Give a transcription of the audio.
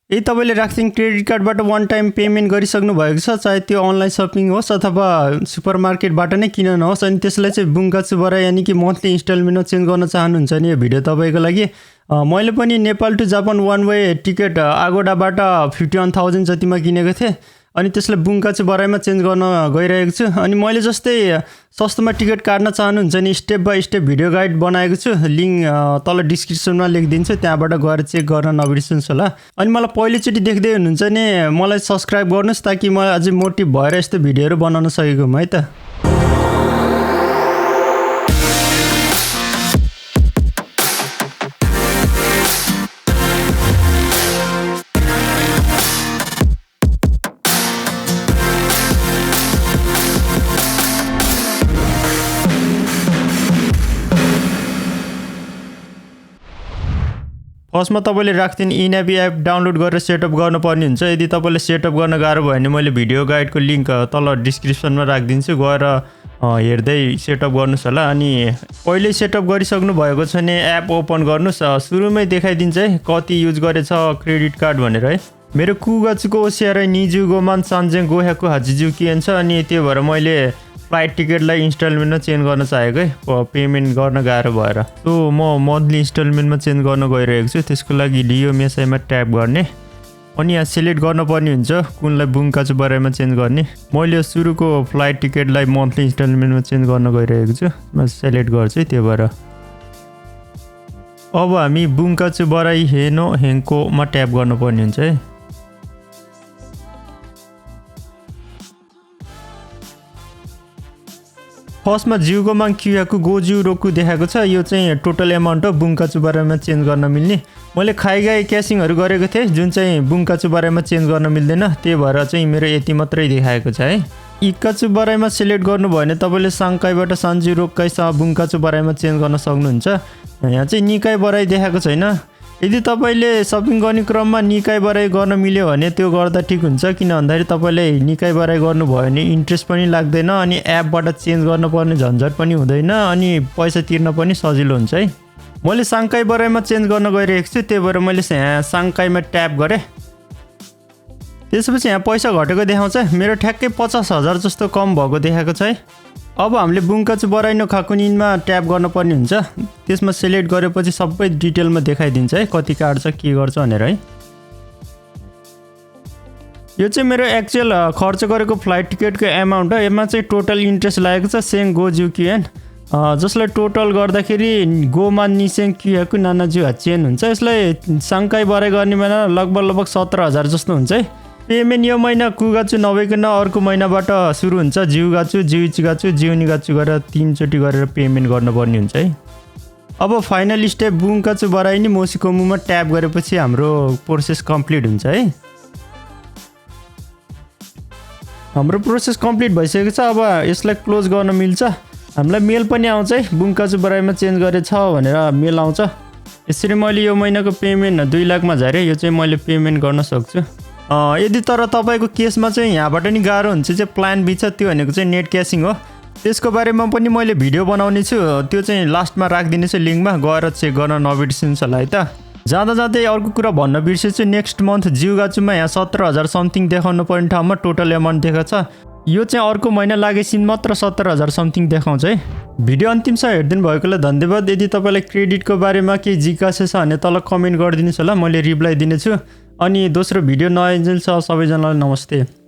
यदि तपाईले राक्सुन क्रेडिट कार्डबाट वन टाइम पेमेन्ट गरिसक्नु भएको छ, चाहे त्यो अनलाइन शपिङ होस् अथवा सुपरमार्केटबाट नै किन नहोस्, अनि त्यसलाई चाहिँ बुङ्काचु बराई यानि कि मन्थली इन्स्टलमेन्टमा चेन्ज गर्न चाहनुहुन्छ भने यो भिडियो तपाईँको लागि। मैले पनि Nepal to Japan one way ticket आगोडाबाट 51,000 जतिमा किनेको थिएँ, अनि त्यसलाई बुङ्काचु बराईमा चेन्ज गर्न गइरहेको छु। अनि मैले जस्तै सस्तोमा टिकट काट्न चाहनुहुन्छ भने step by step video guide बनाएको छु, लिङ्क तल डिस्क्रिप्सनमा लेखिदिन्छु, त्यहाँबाट गएर चेक गर्न नबिर्सनुहोस् होला। अनि मलाई पहिलोचोटि देख्दै हुनुहुन्छ भने मलाई सब्सक्राइब गर्नुहोस्, ताकि म अझै मोटिभ भएर यस्तो भिडियोहरू बनाउन सकेको है त। फर्स्टमा तपाईले राख्दिन e-Navi एप डाउनलोड गरेर सेटअप गर्नुपर्ने हुन्छ। यदि तपाईले सेटअप गर्न गाह्रो भयो भने मैले भिडियो गाइडको लिङ्क तल डिस्क्रिप्सनमा राखिदिन्छु, गएर हेर्दै सेटअप गर्नुहोस् होला। अनि पहिले सेटअप गरिसक्नु भएको छ भने एप ओपन गर्नुहोस्। सुरुमै देखाइदिन्छ है कति युज गरेछ क्रेडिट कार्ड भनेर है। मेरो कुगाचुको ओसिआरआई निजुगोमान सान्जेङ गोह्याको हाजिजु किएन छ, अनि त्यो भएर मैले फ्लाइट टिकटलाई इन्स्टलमेन्टमा चेन्ज गर्न चाहेको है, पेमेन्ट गर्न गाह्रो भएर। सो म मन्थली इन्स्टलमेन्टमा चेन्ज गर्न गइरहेको छु। त्यसको लागि लियो मेसाइमा ट्याप गर्ने, अनि यहाँ सिलेक्ट गर्नुपर्ने हुन्छ कुनलाई बुङ्काचु बराईमा चेन्ज गर्ने। मैले सुरुको फ्लाइट टिकटलाई मन्थली इन्स्टलमेन्टमा चेन्ज गर्न गइरहेको छु, म सिलेक्ट गर्छु। त्यो भएर अब हामी बुङ्काचु बराई हेनो हेङ्कोमा ट्याप गर्नुपर्ने हुन्छ है। फर्स्टमा जिउगोमा क्युयाकु गोजु रोकु देखाएको छ, यो चाहिँ टोटल एमाउन्ट हो बुङ्काचु बराईमा चेन्ज गर्न मिल्ने। मैले खाइगाई क्यासिङहरू गरेको थिएँ जुन चाहिँ बुङ्काचु बराईमा चेन्ज गर्न मिल्दैन, त्यही भएर चाहिँ मेरो यति मात्रै देखाएको छ है। इक्काचु बराईमा सिलेक्ट गर्नुभयो भने तपाईँले साङ्काईबाट सान्जु रोक्काइसँग बुङ्काचु बराईमा चेन्ज गर्न सक्नुहुन्छ। यहाँ चाहिँ निकाय बराई देखाएको छैन। यदि तपाईँले सपिङ गर्ने क्रममा निकाय बराई गर्न मिल्यो भने त्यो गर्दा ठिक हुन्छ, किन भन्दाखेरि तपाईँले निकाय बराई गर्नुभयो भने इन्ट्रेस्ट पनि लाग्दैन, अनि एपबाट चेन्ज गर्नुपर्ने झन्झट पनि हुँदैन, अनि पैसा तिर्न पनि सजिलो हुन्छ है। मैले साङ्काई बराईमा चेन्ज गर्न गइरहेको छु, त्यही भएर मैले यहाँ साङ्काईमा ट्याप गरेँ। त्यसपछि यहाँ पैसा घटेको देखाउँछ, मेरो ठ्याक्कै 50,000 जस्तो कम भएको देखाएको छ है। अब हामीले बुङ्काचु बराई नो खाकुनिनमा ट्याप गर्नुपर्ने हुन्छ। त्यसमा सिलेक्ट गरेपछि सबै डिटेलमा देखाइदिन्छ है कति काट्छ के गर्छ भनेर है। यो चाहिँ मेरो एक्चुअल खर्च गरेको फ्लाइट टिकटको एमाउन्ट हो। यसमा चाहिँ टोटल इन्ट्रेस्ट लागेको छ सेङ गोजु क्युएन, जसलाई टोटल गर्दाखेरि गोमा निसेङ क्युयाकु नानाजु हाचेन हुन्छ। यसलाई साङ्काई बराई गर्ने बेला लगभग 17,000 जस्तो हुन्छ है। पेमेन्ट यो महिना कुगाचु नभइकन अर्को महिनाबाट सुरु हुन्छ। जिउगाचु जिउचिगाचु जिउनिगाचु गरेर 3 चोटि गरेर पेमेन्ट गर्नुपर्ने हुन्छ है। अब फाइनल स्टेप बुङ्काचु बराई नि मोसिकोमुमा ट्याप गरेपछि हाम्रो प्रोसेस कम्प्लिट हुन्छ है। हाम्रो प्रोसेस कम्प्लिट भइसकेको छ। अब यसलाई क्लोज गर्न मिल्छ। हामीलाई मेल पनि आउँछ है, बुङ्काचु बराईमा चेन्ज गरेछ भनेर मेल आउँछ। यसरी मैले यो महिनाको पेमेन्ट 2 लाखमा झारेँ। यो चाहिँ मैले पेमेन्ट गर्न सक्छु। यदि तर तपाईँको केसमा चाहिँ यहाँबाट नि गाह्रो हुन्छ चाहिँ प्लान बी छ, त्यो भनेको चाहिँ नेट क्यासिङ हो। त्यसको बारेमा पनि मैले भिडियो बनाउने छु, त्यो चाहिँ लास्टमा राखिदिनेछु लिङ्कमा, गएर चेक गर्न नबिर्सिनुहोस् होला है त। जाँदा जाँदै अर्को कुरा भन्न बिर्सेछु, नेक्स्ट मन्थ जिउगाचुमा यहाँ 17,000 समथिङ देखाउनु पर्ने ठाउँमा टोटल एमाउन्ट देखाएको छ। यो चाहिँ अर्को महिना लागेपछि मात्र 17,000 समथिङ देखाउँछ है। भिडियो अन्तिमसम्म हेरिदिनु भएकोलाई धन्यवाद। यदि तपाईँलाई क्रेडिटको बारेमा केही जिज्ञासा छ भने तल कमेन्ट गरिदिनुहोस् होला, मैले रिप्लाई दिनेछु। अनि दोस्रो भिडियो नआइन्जेल छ सबैजनालाई नमस्ते।